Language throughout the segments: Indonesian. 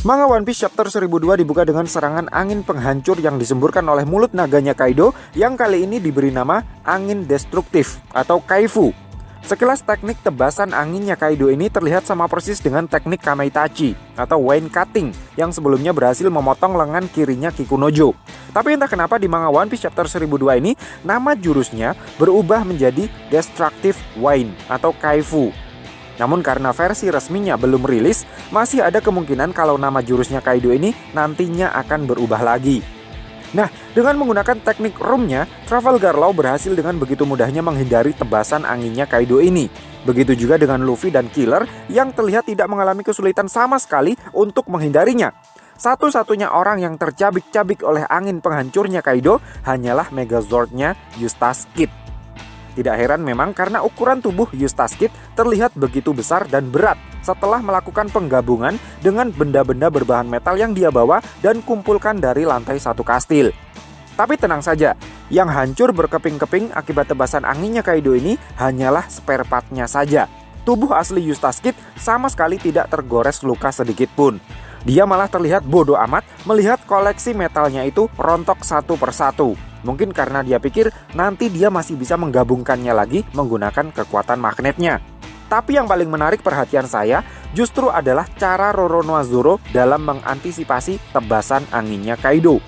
Manga One Piece Chapter 1002 dibuka dengan serangan angin penghancur yang disemburkan oleh mulut naganya Kaido yang kali ini diberi nama angin destruktif atau Kaifu. Sekilas teknik tebasan anginnya Kaido ini terlihat sama persis dengan teknik Kamaitachi atau Wine Cutting yang sebelumnya berhasil memotong lengan kirinya Kikunojo. Tapi entah kenapa di manga One Piece Chapter 1002 ini nama jurusnya berubah menjadi Destructive Wine atau Kaifu. Namun karena versi resminya belum rilis, masih ada kemungkinan kalau nama jurusnya Kaido ini nantinya akan berubah lagi. Nah, dengan menggunakan teknik roomnya, Trafalgar Law berhasil dengan begitu mudahnya menghindari tebasan anginnya Kaido ini. Begitu juga dengan Luffy dan Killer yang terlihat tidak mengalami kesulitan sama sekali untuk menghindarinya. Satu-satunya orang yang tercabik-cabik oleh angin penghancurnya Kaido hanyalah Megazord-nya Eustace Kid. Tidak heran memang karena ukuran tubuh Eustace Kid terlihat begitu besar dan berat setelah melakukan penggabungan dengan benda-benda berbahan metal yang dia bawa dan kumpulkan dari lantai satu kastil. Tapi tenang saja, yang hancur berkeping-keping akibat tebasan anginnya Kaido ini hanyalah spare part-nya saja. Tubuh asli Eustace Kid sama sekali tidak tergores luka sedikit pun. Dia malah terlihat bodoh amat melihat koleksi metalnya itu rontok satu persatu. Mungkin karena dia pikir nanti dia masih bisa menggabungkannya lagi menggunakan kekuatan magnetnya. Tapi yang paling menarik perhatian saya justru adalah cara Roronoa Zoro dalam mengantisipasi tebasan anginnya Kaido.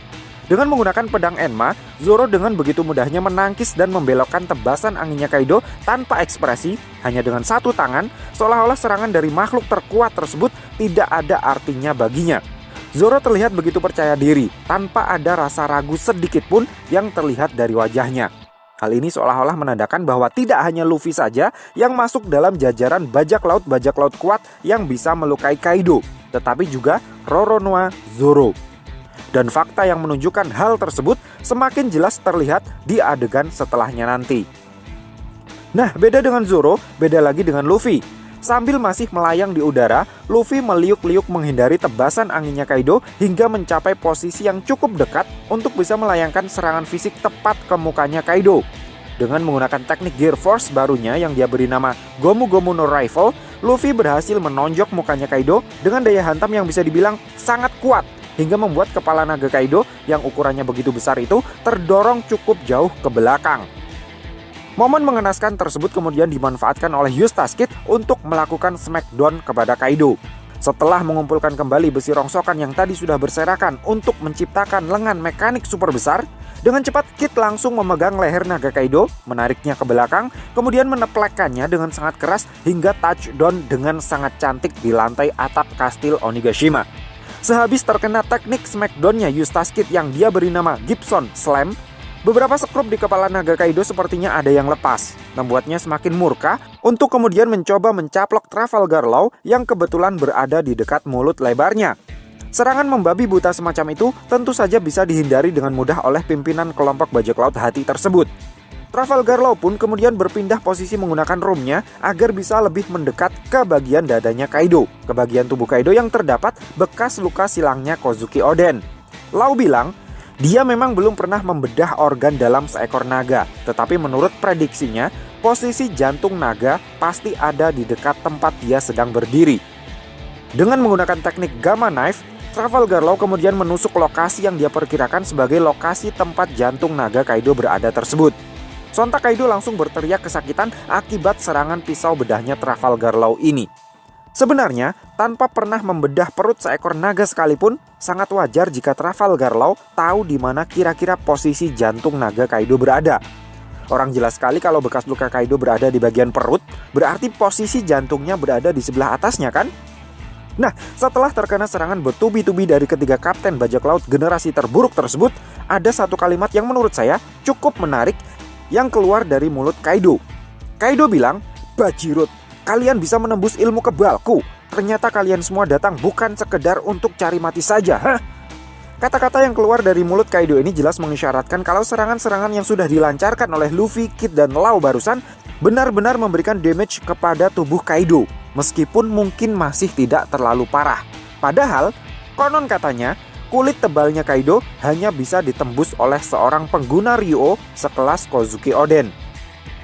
Dengan menggunakan pedang Enma, Zoro dengan begitu mudahnya menangkis dan membelokkan tebasan anginnya Kaido tanpa ekspresi, hanya dengan satu tangan, seolah-olah serangan dari makhluk terkuat tersebut tidak ada artinya baginya. Zoro terlihat begitu percaya diri, tanpa ada rasa ragu sedikit pun yang terlihat dari wajahnya. Hal ini seolah-olah menandakan bahwa tidak hanya Luffy saja yang masuk dalam jajaran bajak laut kuat yang bisa melukai Kaido, tetapi juga Roronoa Zoro. Dan fakta yang menunjukkan hal tersebut semakin jelas terlihat di adegan setelahnya nanti. Nah, beda dengan Zoro, beda lagi dengan Luffy. Sambil masih melayang di udara, Luffy meliuk-liuk menghindari tebasan anginnya Kaido hingga mencapai posisi yang cukup dekat untuk bisa melayangkan serangan fisik tepat ke mukanya Kaido. Dengan menggunakan teknik Gear Force barunya yang dia beri nama Gomu Gomu no Rifle, Luffy berhasil menonjok mukanya Kaido dengan daya hantam yang bisa dibilang sangat kuat, hingga membuat kepala naga Kaido yang ukurannya begitu besar itu terdorong cukup jauh ke belakang. Momen mengenaskan tersebut kemudian dimanfaatkan oleh Eustace Kid untuk melakukan smackdown kepada Kaido. Setelah mengumpulkan kembali besi rongsokan yang tadi sudah berserakan untuk menciptakan lengan mekanik super besar, dengan cepat Kid langsung memegang leher naga Kaido, menariknya ke belakang, kemudian meneplekkannya dengan sangat keras hingga touchdown dengan sangat cantik di lantai atap kastil Onigashima. Sehabis terkena teknik smackdownnya Eustace Kid yang dia beri nama Gibson Slam, beberapa sekrup di kepala naga Kaido sepertinya ada yang lepas, membuatnya semakin murka untuk kemudian mencoba mencaplok Trafalgar Law yang kebetulan berada di dekat mulut lebarnya. Serangan membabi buta semacam itu tentu saja bisa dihindari dengan mudah oleh pimpinan kelompok bajak laut hati tersebut. Trafalgar Law pun kemudian berpindah posisi menggunakan roomnya agar bisa lebih mendekat ke bagian dadanya Kaido, ke bagian tubuh Kaido yang terdapat bekas luka silangnya Kozuki Oden. Law bilang, dia memang belum pernah membedah organ dalam seekor naga, tetapi menurut prediksinya, posisi jantung naga pasti ada di dekat tempat dia sedang berdiri. Dengan menggunakan teknik Gamma Knife, Trafalgar Law kemudian menusuk lokasi yang dia perkirakan sebagai lokasi tempat jantung naga Kaido berada tersebut. Sontak Kaido langsung berteriak kesakitan akibat serangan pisau bedahnya Trafalgar Law ini. Sebenarnya, tanpa pernah membedah perut seekor naga sekalipun, sangat wajar jika Trafalgar Law tahu di mana kira-kira posisi jantung naga Kaido berada. Orang jelas sekali kalau bekas luka Kaido berada di bagian perut, berarti posisi jantungnya berada di sebelah atasnya kan? Nah, setelah terkena serangan bertubi-tubi dari ketiga kapten bajak laut generasi terburuk tersebut, ada satu kalimat yang menurut saya cukup menarik yang keluar dari mulut Kaido. Kaido bilang, "Bajirut, kalian bisa menembus ilmu kebalku. Ternyata kalian semua datang bukan sekedar untuk cari mati saja, hah?" Kata-kata yang keluar dari mulut Kaido ini jelas mengisyaratkan kalau serangan-serangan yang sudah dilancarkan oleh Luffy, Kid, dan Law barusan benar-benar memberikan damage kepada tubuh Kaido, meskipun mungkin masih tidak terlalu parah. Padahal, konon katanya, kulit tebalnya Kaido hanya bisa ditembus oleh seorang pengguna Ryuo sekelas Kozuki Oden.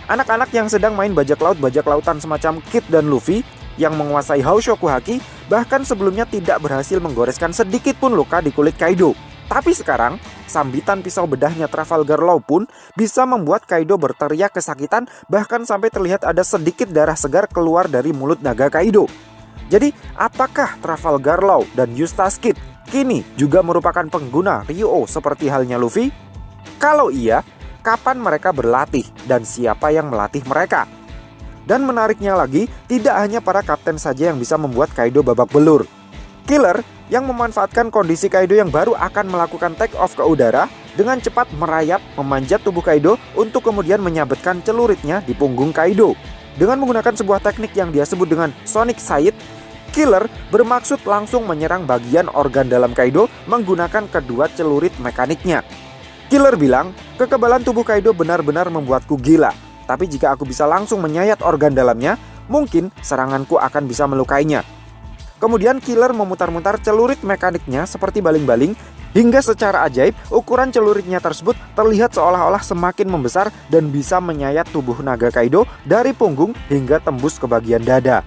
Anak-anak yang sedang main bajak lautan semacam Kid dan Luffy yang menguasai Haoshoku Haki bahkan sebelumnya tidak berhasil menggoreskan sedikit pun luka di kulit Kaido. Tapi sekarang, sambitan pisau bedahnya Trafalgar Law pun bisa membuat Kaido berteriak kesakitan, bahkan sampai terlihat ada sedikit darah segar keluar dari mulut naga Kaido. Jadi, apakah Trafalgar Law dan Eustace Kid kini juga merupakan pengguna Ryuo seperti halnya Luffy? Kalau iya, kapan mereka berlatih dan siapa yang melatih mereka? Dan menariknya lagi, tidak hanya para kapten saja yang bisa membuat Kaido babak belur. Killer yang memanfaatkan kondisi Kaido yang baru akan melakukan take off ke udara dengan cepat merayap memanjat tubuh Kaido untuk kemudian menyabetkan celuritnya di punggung Kaido. Dengan menggunakan sebuah teknik yang dia sebut dengan Sonic Scythe, Killer bermaksud langsung menyerang bagian organ dalam Kaido menggunakan kedua celurit mekaniknya. Killer bilang, kekebalan tubuh Kaido benar-benar membuatku gila. Tapi jika aku bisa langsung menyayat organ dalamnya, mungkin seranganku akan bisa melukainya. Kemudian Killer memutar-mutar celurit mekaniknya seperti baling-baling, hingga secara ajaib ukuran celuritnya tersebut terlihat seolah-olah semakin membesar dan bisa menyayat tubuh naga Kaido dari punggung hingga tembus ke bagian dada.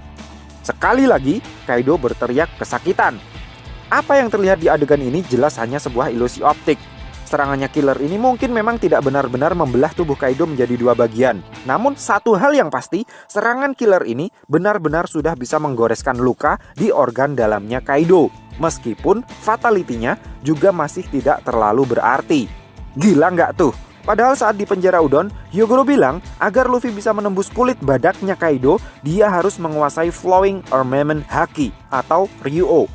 Sekali lagi, Kaido berteriak kesakitan. Apa yang terlihat di adegan ini jelas hanya sebuah ilusi optik. Serangannya Killer ini mungkin memang tidak benar-benar membelah tubuh Kaido menjadi dua bagian. Namun satu hal yang pasti, serangan Killer ini benar-benar sudah bisa menggoreskan luka di organ dalamnya Kaido. Meskipun fatality-nya juga masih tidak terlalu berarti. Gila nggak tuh? Padahal saat di penjara Udon, Hyogoro bilang agar Luffy bisa menembus kulit badaknya Kaido, dia harus menguasai Flowing Armament Haki atau Ryuo.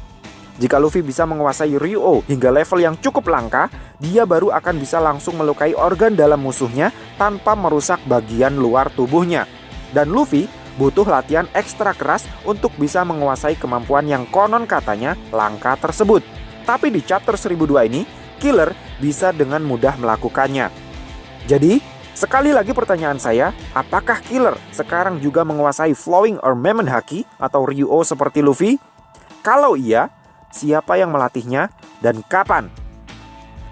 Jika Luffy bisa menguasai Ryuo hingga level yang cukup langka, dia baru akan bisa langsung melukai organ dalam musuhnya tanpa merusak bagian luar tubuhnya. Dan Luffy butuh latihan ekstra keras untuk bisa menguasai kemampuan yang konon katanya langka tersebut. Tapi di chapter 1002 ini, Killer bisa dengan mudah melakukannya. Jadi, sekali lagi pertanyaan saya, apakah Killer sekarang juga menguasai Flowing Armament Haki atau Ryuo seperti Luffy? Kalau iya, siapa yang melatihnya dan kapan?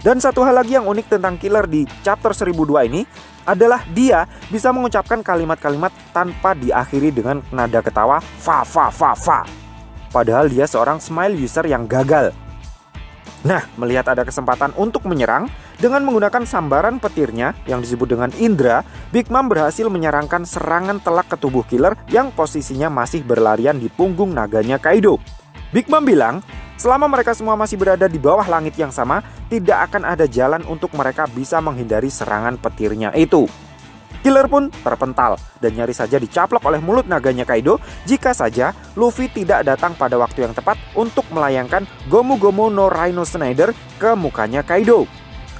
Dan satu hal lagi yang unik tentang Killer di chapter 1002 ini adalah dia bisa mengucapkan kalimat-kalimat tanpa diakhiri dengan nada ketawa fa fa fa fa. Padahal dia seorang smile user yang gagal. Nah, melihat ada kesempatan untuk menyerang dengan menggunakan sambaran petirnya yang disebut dengan Indra, Big Mom berhasil menyerangkan serangan telak ke tubuh Killer yang posisinya masih berlarian di punggung naganya Kaido. Big Mom bilang, selama mereka semua masih berada di bawah langit yang sama, tidak akan ada jalan untuk mereka bisa menghindari serangan petirnya itu. Killer pun terpental dan nyaris saja dicaplok oleh mulut naganya Kaido jika saja Luffy tidak datang pada waktu yang tepat untuk melayangkan Gomu Gomu no Rhino Snyder ke mukanya Kaido.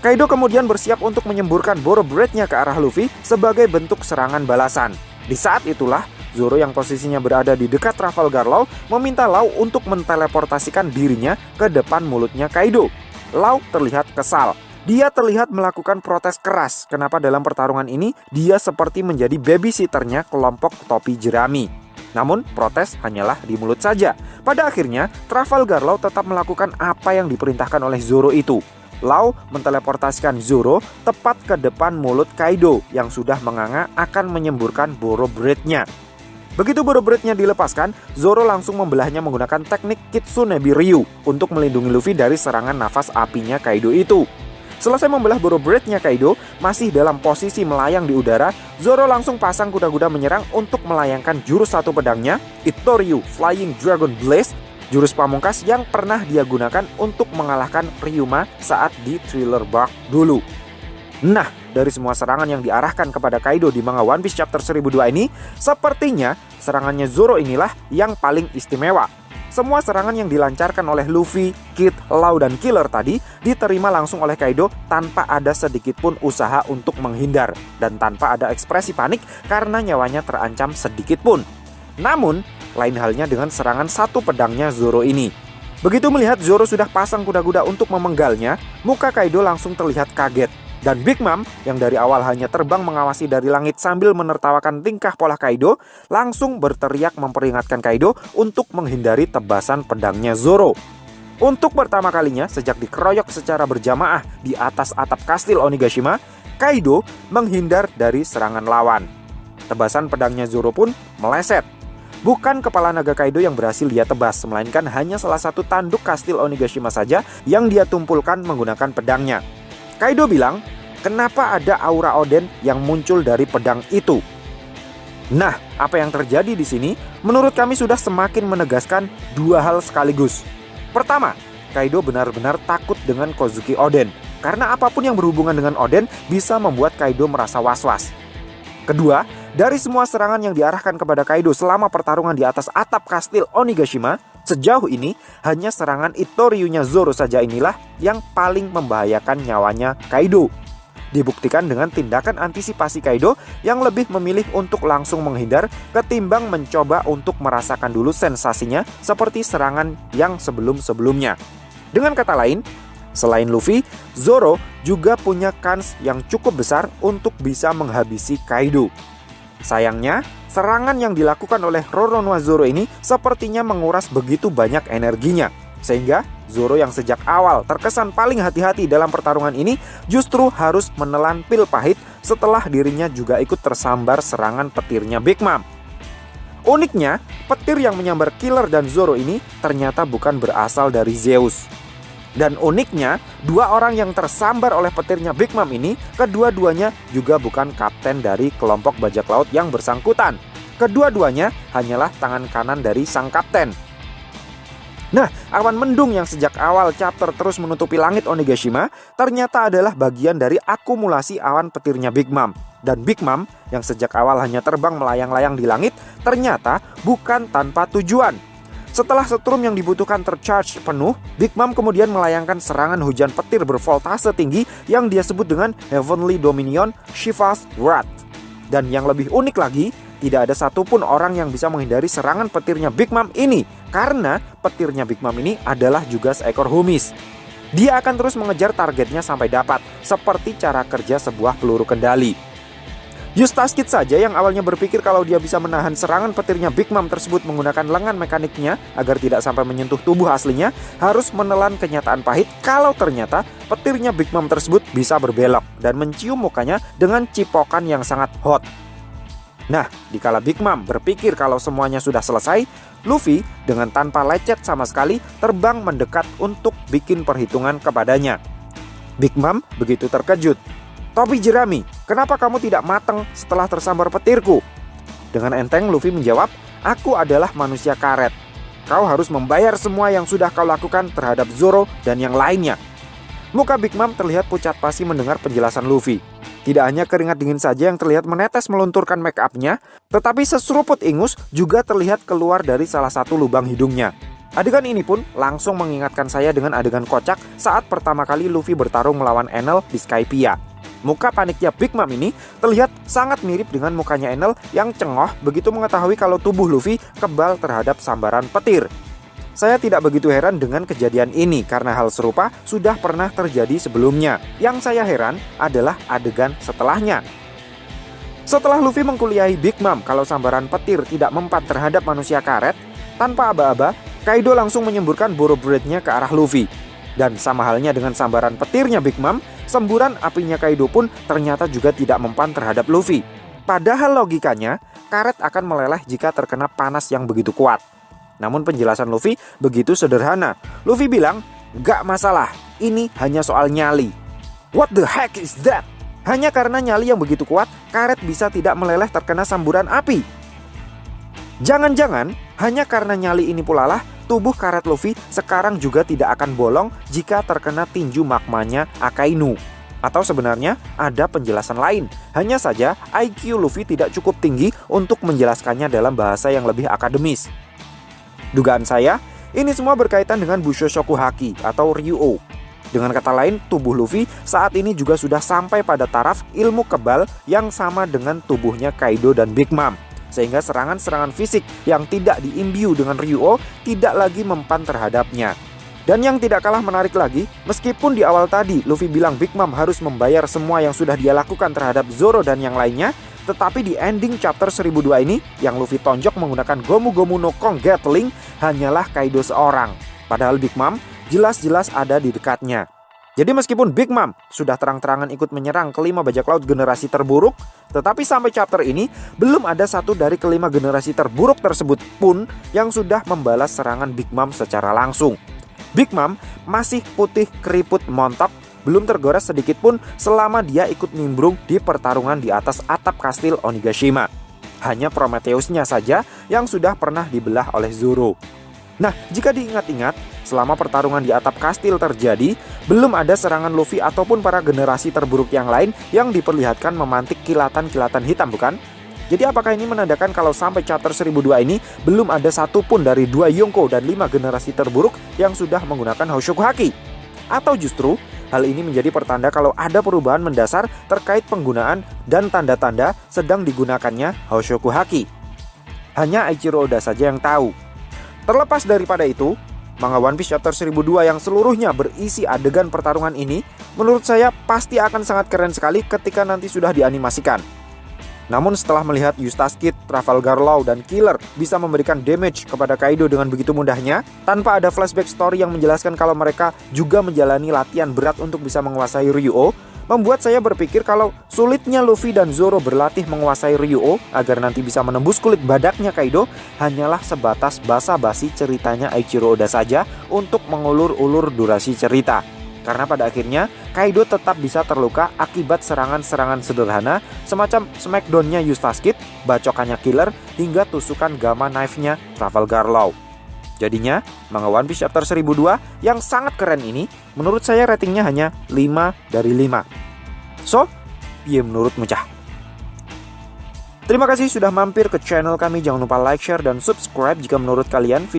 Kaido kemudian bersiap untuk menyemburkan Boro Breath-nya ke arah Luffy sebagai bentuk serangan balasan. Di saat itulah, Zoro yang posisinya berada di dekat Trafalgar Law meminta Law untuk menteleportasikan dirinya ke depan mulutnya Kaido. Law terlihat kesal. Dia terlihat melakukan protes keras kenapa dalam pertarungan ini dia seperti menjadi babysitternya kelompok topi jerami. Namun protes hanyalah di mulut saja. Pada akhirnya Trafalgar Law tetap melakukan apa yang diperintahkan oleh Zoro itu. Law menteleportasikan Zoro tepat ke depan mulut Kaido yang sudah menganga akan menyemburkan Boro Breath-nya. Begitu Boro Breath-nya dilepaskan, Zoro langsung membelahnya menggunakan teknik Kitsunebi Ryu untuk melindungi Luffy dari serangan nafas apinya Kaido itu. Selesai membelah Boro Breath-nya Kaido, masih dalam posisi melayang di udara, Zoro langsung pasang kuda-kuda menyerang untuk melayangkan jurus satu pedangnya, Itoryu Flying Dragon Blaze, jurus pamungkas yang pernah dia gunakan untuk mengalahkan Ryuma saat di Thriller Bark dulu. Nah, dari semua serangan yang diarahkan kepada Kaido di manga One Piece chapter 1002 ini, sepertinya serangannya Zoro inilah yang paling istimewa. Semua serangan yang dilancarkan oleh Luffy, Kid, Law, dan Killer tadi diterima langsung oleh Kaido tanpa ada sedikit pun usaha untuk menghindar dan tanpa ada ekspresi panik karena nyawanya terancam sedikit pun. Namun, lain halnya dengan serangan satu pedangnya Zoro ini. Begitu melihat Zoro sudah pasang kuda-kuda untuk memenggalnya, muka Kaido langsung terlihat kaget. Dan Big Mom yang dari awal hanya terbang mengawasi dari langit sambil menertawakan tingkah pola Kaido, langsung berteriak memperingatkan Kaido untuk menghindari tebasan pedangnya Zoro. Untuk pertama kalinya sejak dikeroyok secara berjamaah di atas atap kastil Onigashima, Kaido menghindar dari serangan lawan. Tebasan pedangnya Zoro pun meleset. Bukan kepala naga Kaido yang berhasil dia tebas, melainkan hanya salah satu tanduk kastil Onigashima saja yang dia tumpulkan menggunakan pedangnya. Kaido bilang, kenapa ada aura Oden yang muncul dari pedang itu? Nah, apa yang terjadi di sini menurut kami sudah semakin menegaskan dua hal sekaligus. Pertama, Kaido benar-benar takut dengan Kozuki Oden, karena apapun yang berhubungan dengan Oden bisa membuat Kaido merasa was-was. Kedua, dari semua serangan yang diarahkan kepada Kaido selama pertarungan di atas atap kastil Onigashima, sejauh ini hanya serangan Itoryu-nya Zoro saja inilah yang paling membahayakan nyawanya Kaido. Dibuktikan dengan tindakan antisipasi Kaido yang lebih memilih untuk langsung menghindar ketimbang mencoba untuk merasakan dulu sensasinya seperti serangan yang sebelum-sebelumnya. Dengan kata lain, selain Luffy, Zoro juga punya kans yang cukup besar untuk bisa menghabisi Kaido. Sayangnya, serangan yang dilakukan oleh Roronoa Zoro ini sepertinya menguras begitu banyak energinya, sehingga Zoro yang sejak awal terkesan paling hati-hati dalam pertarungan ini justru harus menelan pil pahit setelah dirinya juga ikut tersambar serangan petirnya Big Mom. Uniknya, petir yang menyambar Killer dan Zoro ini ternyata bukan berasal dari Zeus. Dan uniknya, dua orang yang tersambar oleh petirnya Big Mom ini, kedua-duanya juga bukan kapten dari kelompok bajak laut yang bersangkutan. Kedua-duanya hanyalah tangan kanan dari sang kapten. Nah, awan mendung yang sejak awal chapter terus menutupi langit Onigashima ternyata adalah bagian dari akumulasi awan petirnya Big Mom. Dan Big Mom yang sejak awal hanya terbang melayang-layang di langit ternyata bukan tanpa tujuan. Setelah setrum yang dibutuhkan tercharge penuh, Big Mom kemudian melayangkan serangan hujan petir bervoltase tinggi yang dia sebut dengan Heavenly Dominion Shiva's Wrath. Dan yang lebih unik lagi, tidak ada satupun orang yang bisa menghindari serangan petirnya Big Mom ini, karena petirnya Big Mom ini adalah juga seekor humis. Dia akan terus mengejar targetnya sampai dapat, seperti cara kerja sebuah peluru kendali. Eustace Kid saja yang awalnya berpikir kalau dia bisa menahan serangan petirnya Big Mom tersebut menggunakan lengan mekaniknya agar tidak sampai menyentuh tubuh aslinya, harus menelan kenyataan pahit kalau ternyata petirnya Big Mom tersebut bisa berbelok dan mencium mukanya dengan cipokan yang sangat hot. Nah, dikala Big Mom berpikir kalau semuanya sudah selesai, Luffy dengan tanpa lecet sama sekali terbang mendekat untuk bikin perhitungan kepadanya. Big Mom begitu terkejut. "Tobi jerami, kenapa kamu tidak matang setelah tersambar petirku?" Dengan enteng Luffy menjawab, "Aku adalah manusia karet. Kau harus membayar semua yang sudah kau lakukan terhadap Zoro dan yang lainnya." Muka Big Mom terlihat pucat pasi mendengar penjelasan Luffy. Tidak hanya keringat dingin saja yang terlihat menetes melunturkan make up-nya, tetapi seseruput ingus juga terlihat keluar dari salah satu lubang hidungnya. Adegan ini pun langsung mengingatkan saya dengan adegan kocak saat pertama kali Luffy bertarung melawan Enel di Skypiea. Muka paniknya Big Mom ini terlihat sangat mirip dengan mukanya Enel yang cengoh begitu mengetahui kalau tubuh Luffy kebal terhadap sambaran petir. Saya tidak begitu heran dengan kejadian ini karena hal serupa sudah pernah terjadi sebelumnya. Yang saya heran adalah adegan setelahnya. Setelah Luffy mengkuliahi Big Mom kalau sambaran petir tidak mempan terhadap manusia karet, tanpa aba-aba, Kaido langsung menyemburkan Boroblade-nya ke arah Luffy. Dan sama halnya dengan sambaran petirnya Big Mom, semburan apinya Kaido pun ternyata juga tidak mempan terhadap Luffy. Padahal logikanya, karet akan meleleh jika terkena panas yang begitu kuat. Namun penjelasan Luffy begitu sederhana. Luffy bilang, "Gak masalah, ini hanya soal nyali." What the heck is that? Hanya karena nyali yang begitu kuat, karet bisa tidak meleleh terkena samburan api. Jangan-jangan hanya karena nyali ini pula lah tubuh karet Luffy sekarang juga tidak akan bolong jika terkena tinju magmanya Akainu. Atau sebenarnya ada penjelasan lain. Hanya saja IQ Luffy tidak cukup tinggi untuk menjelaskannya dalam bahasa yang lebih akademis. Dugaan saya, ini semua berkaitan dengan Busho Shoku Haki atau Ryuo. Dengan kata lain, tubuh Luffy saat ini juga sudah sampai pada taraf ilmu kebal yang sama dengan tubuhnya Kaido dan Big Mom. Sehingga serangan-serangan fisik yang tidak diimbiu dengan Ryuo tidak lagi mempan terhadapnya. Dan yang tidak kalah menarik lagi, meskipun di awal tadi Luffy bilang Big Mom harus membayar semua yang sudah dia lakukan terhadap Zoro dan yang lainnya, tetapi di ending chapter 1002 ini, yang Luffy tonjok menggunakan Gomu Gomu no Kong Gatling hanyalah Kaido seorang. Padahal Big Mom jelas-jelas ada di dekatnya. Jadi meskipun Big Mom sudah terang-terangan ikut menyerang kelima bajak laut generasi terburuk, tetapi sampai chapter ini belum ada satu dari kelima generasi terburuk tersebut pun yang sudah membalas serangan Big Mom secara langsung. Big Mom masih putih keriput montok, belum tergores sedikit pun selama dia ikut nimbrung di pertarungan di atas atap kastil Onigashima. Hanya Prometheusnya saja yang sudah pernah dibelah oleh Zoro. Nah, jika diingat-ingat, selama pertarungan di atap kastil terjadi, belum ada serangan Luffy ataupun para generasi terburuk yang lain yang diperlihatkan memantik kilatan-kilatan hitam, bukan? Jadi apakah ini menandakan kalau sampai chapter 1002 ini belum ada satupun dari 2 Yonko dan 5 generasi terburuk yang sudah menggunakan Hoshoku Haki? Atau justru hal ini menjadi pertanda kalau ada perubahan mendasar terkait penggunaan dan tanda-tanda sedang digunakannya Hoshoku Haki? Hanya Eiichiro Oda saja yang tahu. Terlepas daripada itu, manga One Piece chapter 1002 yang seluruhnya berisi adegan pertarungan ini, menurut saya pasti akan sangat keren sekali ketika nanti sudah dianimasikan. Namun setelah melihat Eustace Kid, Trafalgar Law, dan Killer bisa memberikan damage kepada Kaido dengan begitu mudahnya, tanpa ada flashback story yang menjelaskan kalau mereka juga menjalani latihan berat untuk bisa menguasai Ryuo, membuat saya berpikir kalau sulitnya Luffy dan Zoro berlatih menguasai Ryuo agar nanti bisa menembus kulit badaknya Kaido hanyalah sebatas basa-basi ceritanya Eiichiro Oda saja untuk mengulur-ulur durasi cerita. Karena pada akhirnya Kaido tetap bisa terluka akibat serangan-serangan sederhana semacam smackdown-nya Eustace Kid, bacokannya Killer, hingga tusukan Gamma Knife-nya Trafalgar Law. Jadinya, manga One Piece chapter 1002 yang sangat keren ini menurut saya ratingnya hanya 5 dari 5. So, piye menurutmu cah? Terima kasih sudah mampir ke channel kami. Jangan lupa like, share, dan subscribe jika menurut kalian